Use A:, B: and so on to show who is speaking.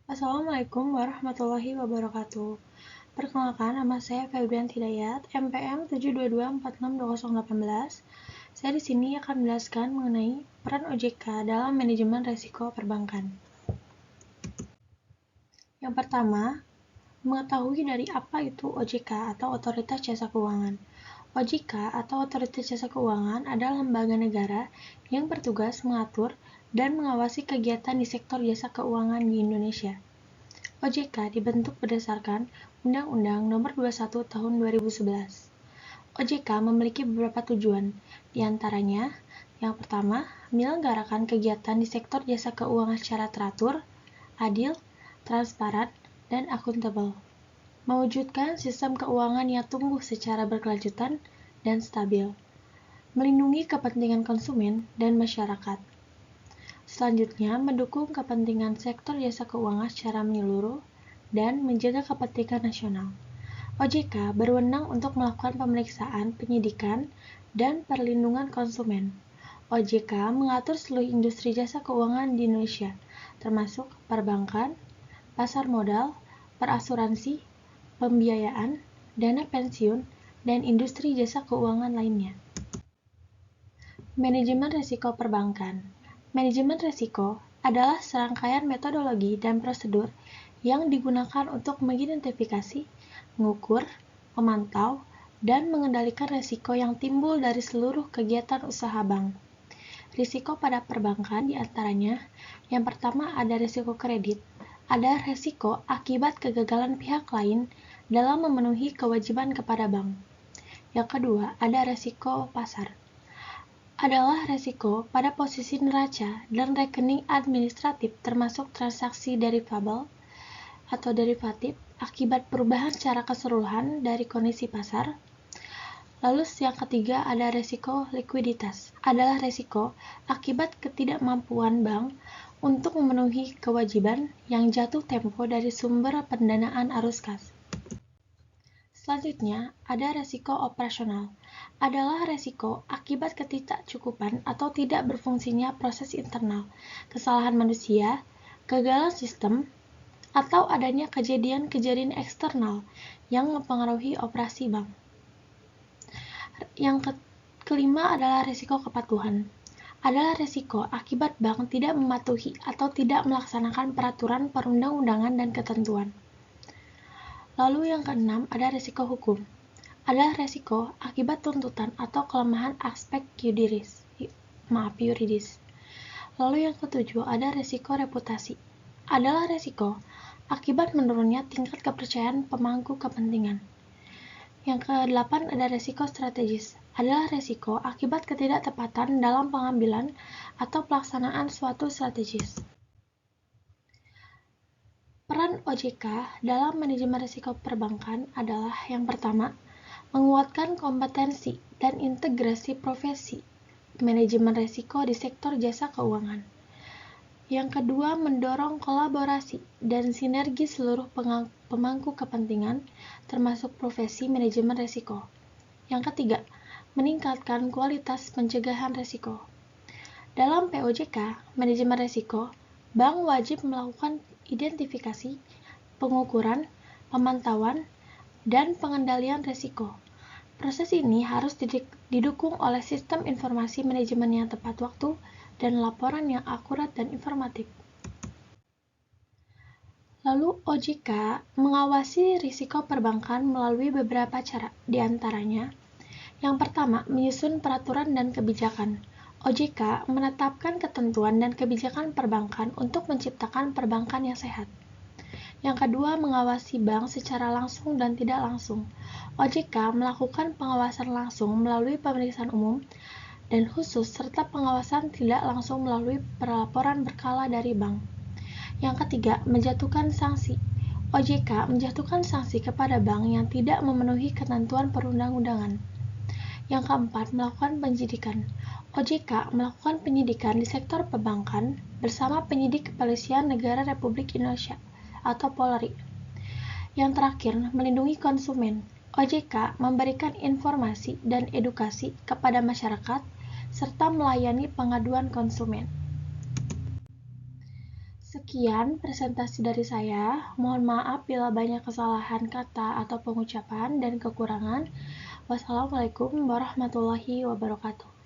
A: Assalamualaikum warahmatullahi wabarakatuh. Perkenalkan, nama saya Febrian Hidayat, MPM 722462018. Saya di sini akan menjelaskan mengenai peran OJK dalam manajemen risiko perbankan. Yang pertama, mengetahui dari apa itu OJK atau Otoritas Jasa Keuangan. OJK atau Otoritas Jasa Keuangan adalah lembaga negara yang bertugas mengatur dan mengawasi kegiatan di sektor jasa keuangan di Indonesia. OJK dibentuk berdasarkan Undang-Undang Nomor 21 Tahun 2011. OJK memiliki beberapa tujuan, di antaranya yang pertama, menyelenggarakan kegiatan di sektor jasa keuangan secara teratur, adil, transparan, dan akuntabel. Mewujudkan sistem keuangan yang tumbuh secara berkelanjutan dan stabil. Melindungi kepentingan konsumen dan masyarakat. Selanjutnya, mendukung kepentingan sektor jasa keuangan secara menyeluruh dan menjaga kepentingan nasional. OJK berwenang untuk melakukan pemeriksaan, penyidikan, dan perlindungan konsumen. OJK mengatur seluruh industri jasa keuangan di Indonesia, termasuk perbankan, pasar modal, perasuransi, pembiayaan, dana pensiun, dan industri jasa keuangan lainnya. Manajemen risiko perbankan. Manajemen risiko adalah serangkaian metodologi dan prosedur yang digunakan untuk mengidentifikasi, mengukur, memantau, dan mengendalikan risiko yang timbul dari seluruh kegiatan usaha bank. Risiko pada perbankan diantaranya, yang pertama ada risiko kredit, ada risiko akibat kegagalan pihak lain dalam memenuhi kewajiban kepada bank. Yang kedua, ada risiko pasar. Adalah resiko pada posisi neraca dan rekening administratif termasuk transaksi derivable atau derivatif akibat perubahan secara keseluruhan dari kondisi pasar. Lalu yang ketiga ada resiko likuiditas. Adalah resiko akibat ketidakmampuan bank untuk memenuhi kewajiban yang jatuh tempo dari sumber pendanaan arus kas. Selanjutnya, ada resiko operasional. Adalah resiko akibat ketidakcukupan atau tidak berfungsinya proses internal, kesalahan manusia, kegagalan sistem, atau adanya kejadian-kejadian eksternal yang mempengaruhi operasi bank. Yang kelima adalah resiko kepatuhan. Adalah resiko akibat bank tidak mematuhi atau tidak melaksanakan peraturan perundang-undangan dan ketentuan. Lalu yang keenam ada resiko hukum. Adalah resiko akibat tuntutan atau kelemahan aspek yuridis. Lalu yang ketujuh ada resiko reputasi. Adalah resiko akibat menurunnya tingkat kepercayaan pemangku kepentingan. Yang kedelapan ada resiko strategis. Adalah resiko akibat ketidaktepatan dalam pengambilan atau pelaksanaan suatu strategis. Peran OJK dalam manajemen risiko perbankan adalah yang pertama, menguatkan kompetensi dan integrasi profesi manajemen risiko di sektor jasa keuangan. Yang kedua, mendorong kolaborasi dan sinergi seluruh pemangku kepentingan termasuk profesi manajemen risiko. Yang ketiga, meningkatkan kualitas pencegahan risiko. Dalam POJK, manajemen risiko, bank wajib melakukan identifikasi, pengukuran, pemantauan, dan pengendalian risiko. Proses ini harus didukung oleh sistem informasi manajemen yang tepat waktu dan laporan yang akurat dan informatif. Lalu OJK mengawasi risiko perbankan melalui beberapa cara, di antaranya yang pertama, menyusun peraturan dan kebijakan. OJK menetapkan ketentuan dan kebijakan perbankan untuk menciptakan perbankan yang sehat. Yang kedua, mengawasi bank secara langsung dan tidak langsung. OJK melakukan pengawasan langsung melalui pemeriksaan umum dan khusus serta pengawasan tidak langsung melalui pelaporan berkala dari bank. Yang ketiga, menjatuhkan sanksi. OJK menjatuhkan sanksi kepada bank yang tidak memenuhi ketentuan perundang-undangan. Yang keempat, melakukan penyidikan. OJK melakukan penyidikan di sektor perbankan bersama penyidik Kepolisian Negara Republik Indonesia atau Polri. Yang terakhir, melindungi konsumen. OJK memberikan informasi dan edukasi kepada masyarakat serta melayani pengaduan konsumen. Sekian presentasi dari saya. Mohon maaf bila banyak kesalahan kata atau pengucapan dan kekurangan. Wassalamualaikum warahmatullahi wabarakatuh.